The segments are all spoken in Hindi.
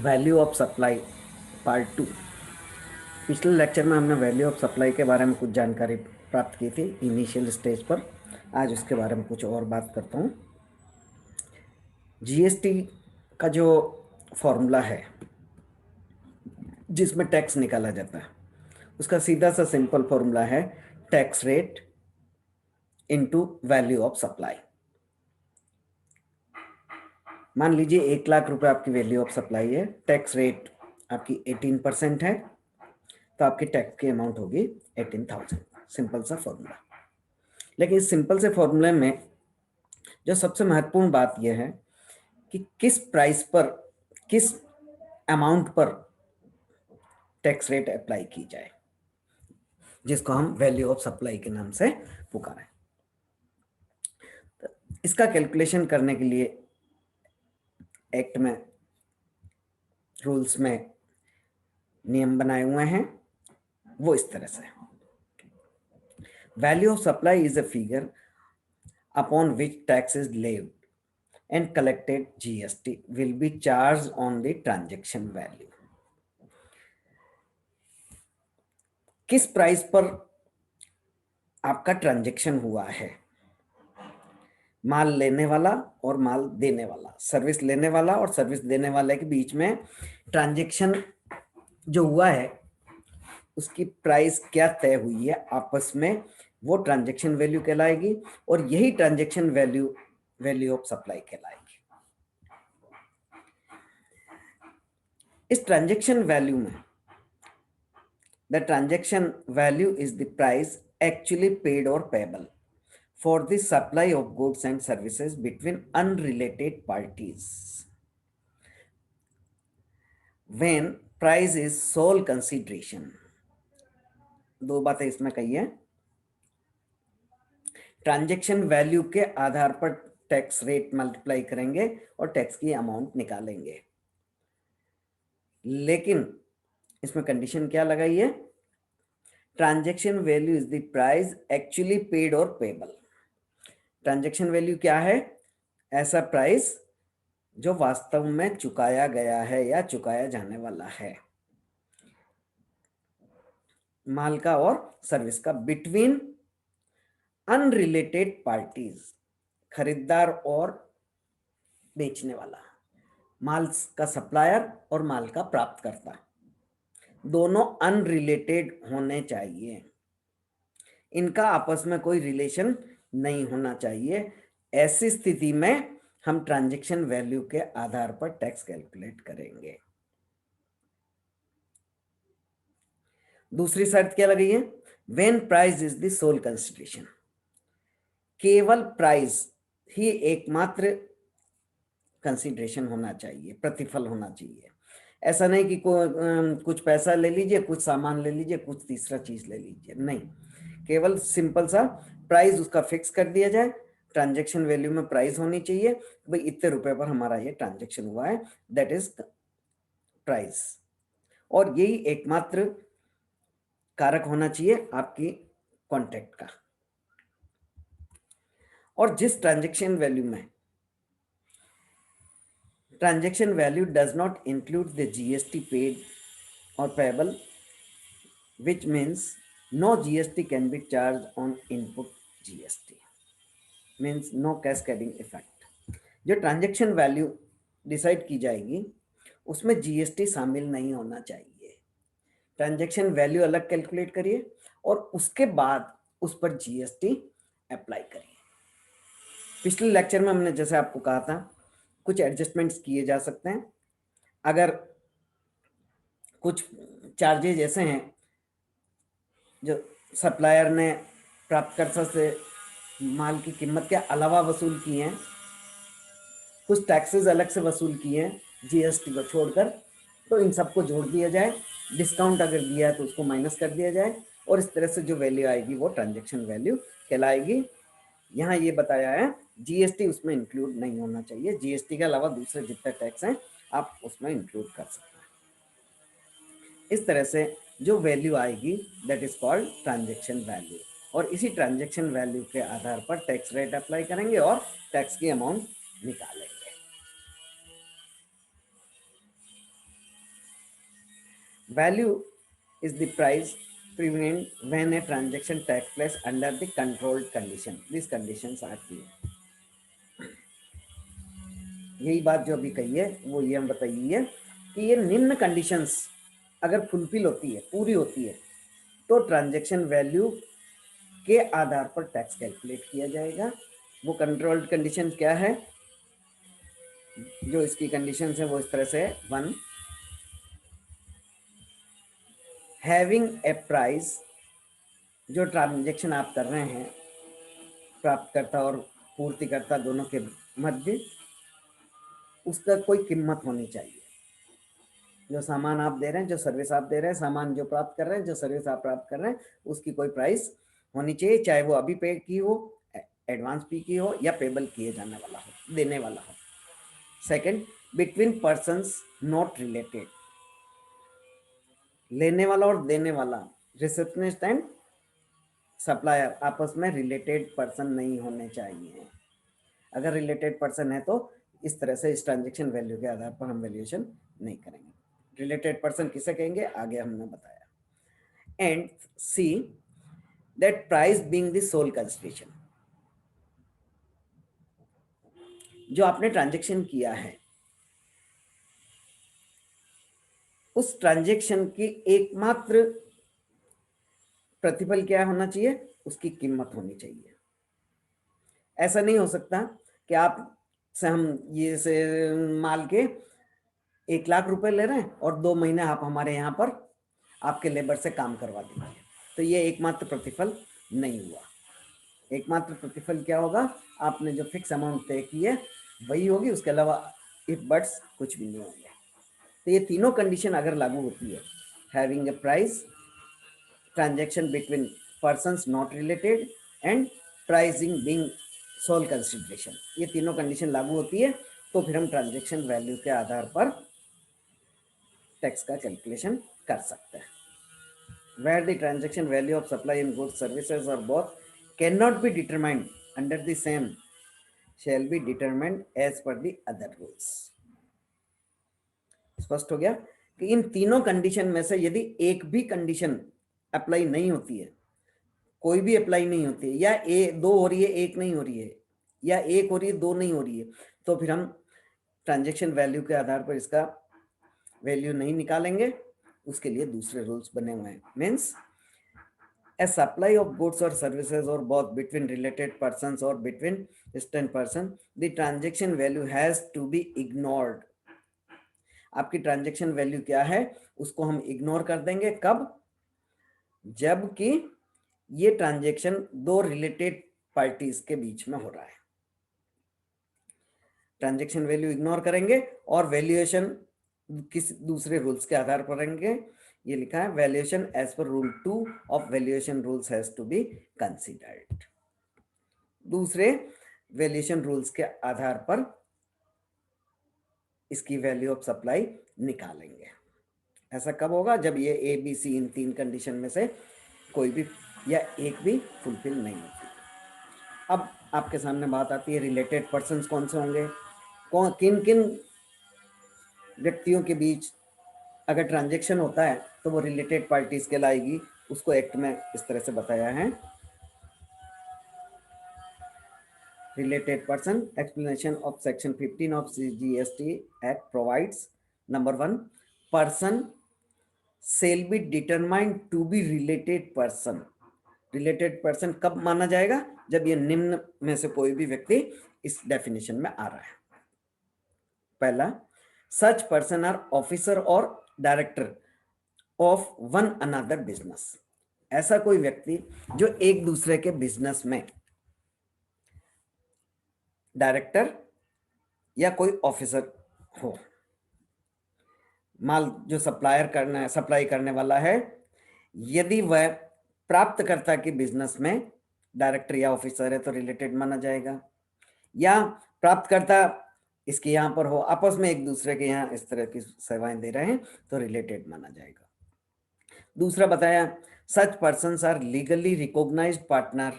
Value of supply part 2। पिछले लेक्चर में हमने वैल्यू ऑफ सप्लाई के बारे में कुछ जानकारी प्राप्त की थी इनिशियल स्टेज पर। आज उसके बारे में कुछ और बात करता हूँ। जीएसटी का जो फॉर्मूला है जिसमें टैक्स निकाला जाता है, उसका सीधा सा सिंपल फॉर्मूला है tax rate into value of supply. मान लीजिए 1,00,000 रुपए आपकी वैल्यू ऑफ सप्लाई है, टैक्स रेट आपकी 18% है, तो आपकी टैक्स की अमाउंट होगी 18,000। सिंपल सा फॉर्मूला। लेकिन इस सिंपल से फॉर्मूले में जो सबसे महत्वपूर्ण बात यह है कि किस प्राइस पर, किस अमाउंट पर टैक्स रेट अप्लाई की जाए, जिसको हम वैल्यू ऑफ सप्लाई के नाम से पुकारें। तो इसका कैलकुलेशन करने के लिए एक्ट में, रूल्स में नियम बनाए हुए हैं। वो इस तरह से, value of supply is a figure upon which tax is levied and collected GST will be charged on the transaction value। किस प्राइस पर आपका ट्रांजैक्शन हुआ है, माल लेने वाला और माल देने वाला, सर्विस लेने वाला और सर्विस देने वाले के बीच में ट्रांजैक्शन जो हुआ है उसकी प्राइस क्या तय हुई है आपस में, वो ट्रांजैक्शन वैल्यू कहलाएगी और यही transaction value value of supply कहलाएगी। इस ट्रांजैक्शन वैल्यू में the transaction value is the price actually paid or payable for the supply of goods and services between unrelated parties when price is sole consideration। दो बातें इसमें कही है। ट्रांजैक्शन वैल्यू के आधार पर टैक्स रेट मल्टीप्लाई करेंगे और टैक्स की अमाउंट निकालेंगे, लेकिन इसमें कंडीशन क्या लगाई है, transaction value is the price actually paid और पेबल। ट्रांजैक्शन वैल्यू क्या है, ऐसा प्राइस जो वास्तव में चुकाया गया है या चुकाया जाने वाला है माल का और सर्विस का, बिटवीन अनरिलेटेड पार्टीज, खरीदार और बेचने वाला, माल का सप्लायर और माल का प्राप्तकर्ता, दोनों अनरिलेटेड होने चाहिए। इनका आपस में कोई रिलेशन नहीं होना चाहिए। ऐसी स्थिति में हम ट्रांजैक्शन वैल्यू के आधार पर टैक्स कैलकुलेट करेंगे। दूसरी शर्त क्या लगी है, when price is the sole consideration. केवल प्राइस ही एकमात्र कंसिडरेशन होना चाहिए, प्रतिफल होना चाहिए। ऐसा नहीं कि कुछ पैसा ले लीजिए, कुछ सामान ले लीजिए, कुछ तीसरा चीज ले लीजिए, नहीं। केवल सिंपल सा प्राइस उसका फिक्स कर दिया जाए। ट्रांजैक्शन वैल्यू में प्राइस होनी चाहिए, भाई इतने रुपए पर हमारा ये ट्रांजैक्शन हुआ है, दैट इज प्राइस। और यही एकमात्र कारक होना चाहिए आपकी कॉन्ट्रैक्ट का। और जिस ट्रांजैक्शन वैल्यू में transaction value does not include the GST paid और payable, which means no GST can be charged on input GST, means no cascading effect। जो ट्रांजैक्शन वैल्यू डिसाइड की जाएगी उसमें जीएसटी शामिल नहीं होना चाहिए। ट्रांजैक्शन वैल्यू अलग कैलकुलेट करिए और उसके बाद उस पर जीएसटी अप्लाई करिए। पिछले लेक्चर में हमने जैसे आपको कहा था कुछ एडजस्टमेंट्स किए जा सकते हैं। अगर कुछ चार्जेज ऐसे हैं जो सप्लायर ने प्राप्तकर्ता से माल की कीमत के अलावा वसूल किए हैं, कुछ टैक्सेस अलग से वसूल किए हैं जीएसटी को छोड़कर, तो इन सबको जोड़ दिया जाए। डिस्काउंट अगर दिया है तो उसको माइनस कर दिया जाए और इस तरह से जो वैल्यू आएगी वो ट्रांजैक्शन वैल्यू कहलाएगी। यहाँ ये बताया है जीएसटी उसमें इंक्लूड नहीं होना चाहिए। जीएसटी के अलावा दूसरे जितने टैक्स हैं आप उसमें इंक्लूड कर सकते हैं। इस तरह से जो वैल्यू आएगी that is called transaction value, और इसी ट्रांजैक्शन वैल्यू के आधार पर टैक्स रेट अप्लाई करेंगे और टैक्स की अमाउंट निकालेंगे। Value is the price prevalent when a transaction takes place under the controlled condition. These conditions are clear. यही बात जो अभी कही है वो ये हम बताइए कि ये निम्न कंडीशंस अगर फुलफिल होती है, पूरी होती है, तो ट्रांजैक्शन वैल्यू के आधार पर टैक्स कैलकुलेट किया जाएगा। वो कंट्रोल्ड कंडीशन क्या है, जो इसकी कंडीशन है वो इस तरह से है। 1, हैविंग ए प्राइस, जो ट्रांजैक्शन आप कर रहे हैं प्राप्तकर्ता और पूर्तिकर्ता दोनों के मध्य, उसका कोई कीमत होनी चाहिए। जो सामान आप दे रहे हैं, जो सर्विस आप दे रहे हैं, सामान जो प्राप्त कर रहे हैं, जो सर्विस आप प्राप्त कर रहे हैं, उसकी कोई प्राइस होनी चाहिए, चाहे वो अभी पे की हो, एडवांस पे की हो, या पेबल किए जाने वाला हो, देने वाला हो। Second, between persons not related, लेने वाला और देने वाला, रिसेप्शनिस्ट एंड सप्लायर आपस में रिलेटेड पर्सन नहीं होने चाहिए। अगर रिलेटेड पर्सन है तो इस तरह से इस ट्रांजेक्शन वैल्यू के आधार पर हम वैल्यूएशन नहीं करेंगे। रिलेटेड पर्सन किसे कहेंगे आगे हमने बताया। And see that price being the sole consideration, जो आपने ट्रांजेक्शन किया है उस ट्रांजेक्शन की एकमात्र प्रतिफल क्या होना चाहिए, उसकी कीमत होनी चाहिए। ऐसा नहीं हो सकता कि आप से हम ये से माल के 1,00,000 रुपए ले रहे हैं और 2 महीने आप हमारे यहाँ पर आपके लेबर से काम करवा देंगे, तो ये एकमात्र प्रतिफल नहीं हुआ। एकमात्र प्रतिफल क्या होगा, आपने जो फिक्स अमाउंट तय की है वही होगी, उसके अलावा इफ बट्स कुछ भी नहीं होंगे। तो ये तीनों कंडीशन अगर लागू होती है, having a price, transaction between persons not related and pricing being sole consideration, ये तीनों कंडीशन लागू होती है, तो फिर हम ट्रांजैक्शन वैल्यू के आधार पर टैक्स का कैलकुलेशन कर सकते हैं। Where the transaction value of supply in goods, services or both cannot be determined under the same shall be determined as per the other rules. स्पष्ट हो गया कि इन तीनों कंडीशन में से यदि एक भी कंडीशन अप्लाई नहीं होती है, कोई भी अप्लाई नहीं होती है, या दो हो रही है एक नहीं हो रही है, या एक हो रही है दो नहीं हो रही है, तो फिर हम ट्रांजैक्शन वैल्यू के आधार पर इसका वैल्यू नहीं निकालेंगे। उसके लिए दूसरे रूल्स बने हुए हैं। Means a supply of goods or services or both between related persons or between distant person, the transaction value has to be ignored. आपकी ट्रांजैक्शन वैल्यू क्या है उसको हम इग्नोर कर देंगे। कब, जबकि ये ट्रांजैक्शन दो रिलेटेड पार्टीज के बीच में हो रहा है। ट्रांजैक्शन वैल्यू इग्नोर करेंगे और वैल्यूएशन किस दूसरे रूल्स के आधार पर करेंगे। ये लिखा है valuation as per rule 2 of valuation rules has to be considered. दूसरे वैल्यूएशन रूल्स के आधार पर इसकी वैल्यू ऑफ सप्लाई निकालेंगे। ऐसा कब होगा, जब ये ए बी सी इन तीन कंडीशन में से कोई भी या एक भी फुलफिल नहीं होती। अब आपके सामने बात आती है रिलेटेड पर्सन्स कौन से होंगे, कौन किन किन व्यक्तियों के बीच अगर ट्रांजैक्शन होता है तो वो रिलेटेड पार्टीज कहलाएगी। उसको एक्ट में इस तरह से बताया है। Related person, explanation of section 15 of GST act provides, number 1, person shall be determined to be related person. Related person कब माना जाएगा, जब ये निम्न में से कोई भी व्यक्ति इस डेफिनेशन में आ रहा है। पहला, सच पर्सन आर ऑफिसर और director of one another business. ऐसा कोई व्यक्ति जो एक दूसरे के बिजनेस में डायरेक्टर या कोई ऑफिसर हो। माल जो सप्लाई करने वाला है, यदि वह प्राप्तकर्ता के बिजनेस में डायरेक्टर या ऑफिसर है तो रिलेटेड माना जाएगा। या प्राप्तकर्ता इसके यहाँ पर हो, आपस में एक दूसरे के यहाँ इस तरह की सेवाएं दे रहे हैं तो रिलेटेड माना जाएगा। दूसरा बताया, such persons are legally recognised partner,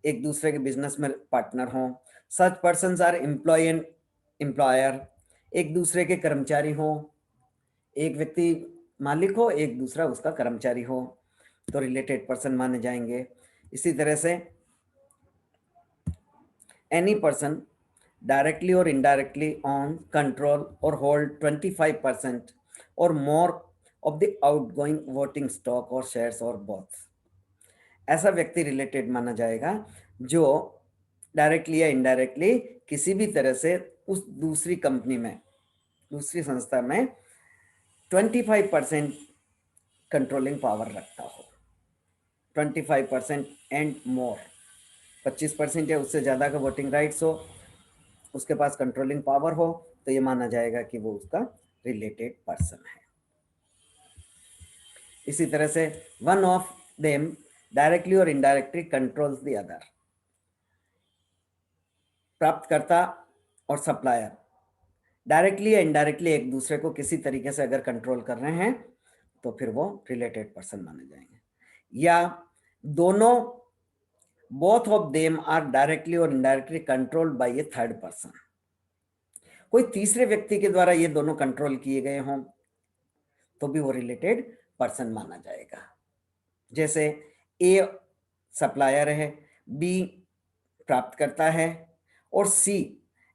एक दूसरे के बिजनेस में पार्टनर हों। Such persons are employ employer, एक दूसरे के कर्मचारी हों। एक व्यक्ति मालिक हो, एक दूसरा उसका कर्मचारी हो, तो रिलेटेड पर्सन माने जाएंगे। इसी तरह से any person directly or indirectly own, control or hold 25% or more of the outgoing voting stock or shares or both, ऐसा व्यक्ति रिलेटेड माना जाएगा जो डायरेक्टली या इनडायरेक्टली किसी भी तरह से उस दूसरी कंपनी में, दूसरी संस्था में 25% कंट्रोलिंग पावर रखता हो। 25% एंड मोर, 25% या उससे ज़्यादा का वोटिंग राइट्स हो, उसके पास कंट्रोलिंग पावर हो, तो ये माना जाएगा कि वो उसका रिलेटेड पर्सन है। इसी तरह से वन ऑफ देम डायरेक्टली और इनडायरेक्टली कंट्रोल्स द अदर, प्राप्तकर्ता और सप्लायर डायरेक्टली या इनडायरेक्टली एक दूसरे को किसी तरीके से अगर कंट्रोल कर रहे हैं तो फिर वो रिलेटेड पर्सन माने जाएंगे। या दोनों, both of them are directly और indirectly controlled by a third person, कोई तीसरे व्यक्ति के द्वारा ये दोनों कंट्रोल किए गए हों तो भी वो रिलेटेड पर्सन माना जाएगा। जैसे ए सप्लायर है, बी प्राप्त करता है और सी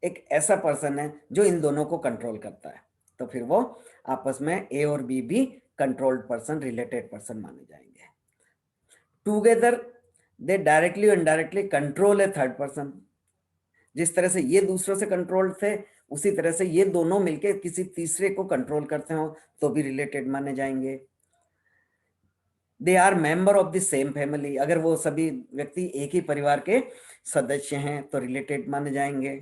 एक ऐसा पर्सन है जो इन दोनों को कंट्रोल करता है, तो फिर वो आपस में ए और बी भी कंट्रोल्ड पर्सन, रिलेटेड पर्सन माने जाएंगे। टुगेदर दे डायरेक्टली और इनडायरेक्टली कंट्रोल ए थर्ड पर्सन, जिस तरह से ये दूसरों से कंट्रोल थे उसी तरह से ये दोनों मिलकर किसी तीसरे को कंट्रोल करते हो तो भी रिलेटेड माने जाएंगे। They are member of the same family, अगर वो सभी व्यक्ति एक ही परिवार के सदस्य हैं तो रिलेटेड माने जाएंगे।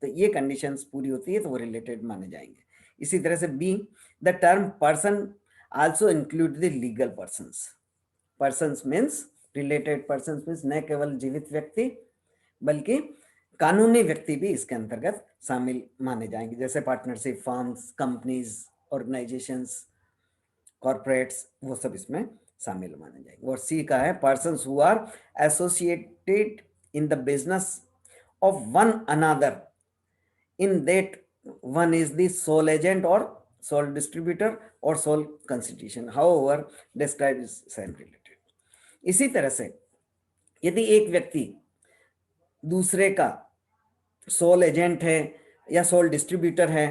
तो ये कंडीशंस पूरी होती है तो वो रिलेटेड माने जाएंगे। इसी तरह से B, the term person also include the legal persons. Persons means, related persons means न केवल जीवित व्यक्ति बल्कि कानूनी व्यक्ति भी इसके अंतर्गत शामिल माने जाएंगे, जैसे partnership firms, companies, organisations, corporates, वो सब इसमें शामिल माने जाएंगे। और सी का है persons who are associated in the business of one another in that one is the sole agent और सोल डिस्ट्रीब्यूटर और sole constitution, however describe is same related. इसी तरह से यदि एक व्यक्ति दूसरे का सोल एजेंट है या सोल डिस्ट्रीब्यूटर है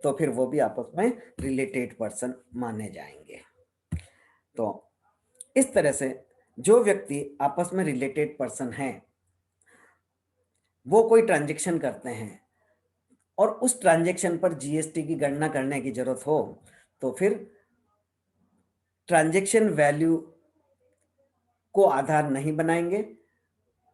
तो फिर वो भी आपस में रिलेटेड पर्सन माने जाएंगे। तो इस तरह से जो व्यक्ति आपस में रिलेटेड पर्सन है वो कोई ट्रांजैक्शन करते हैं और उस ट्रांजैक्शन पर जीएसटी की गणना करने की जरूरत हो तो फिर ट्रांजैक्शन वैल्यू को आधार नहीं बनाएंगे,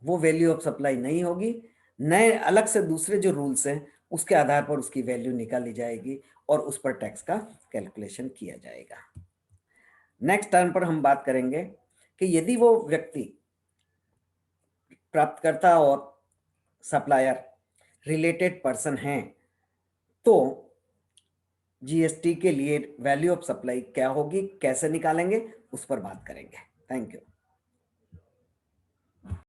वो वैल्यू ऑफ सप्लाई नहीं होगी, नए अलग से दूसरे जो रूल्स हैं उसके आधार पर उसकी वैल्यू निकाली जाएगी और उस पर टैक्स का कैलकुलेशन किया जाएगा। नेक्स्ट टर्म पर हम बात करेंगे कि यदि वो व्यक्ति, प्राप्तकर्ता और सप्लायर रिलेटेड पर्सन हैं तो जीएसटी के लिए वैल्यू ऑफ सप्लाई क्या होगी, कैसे निकालेंगे, उस पर बात करेंगे। Thank you.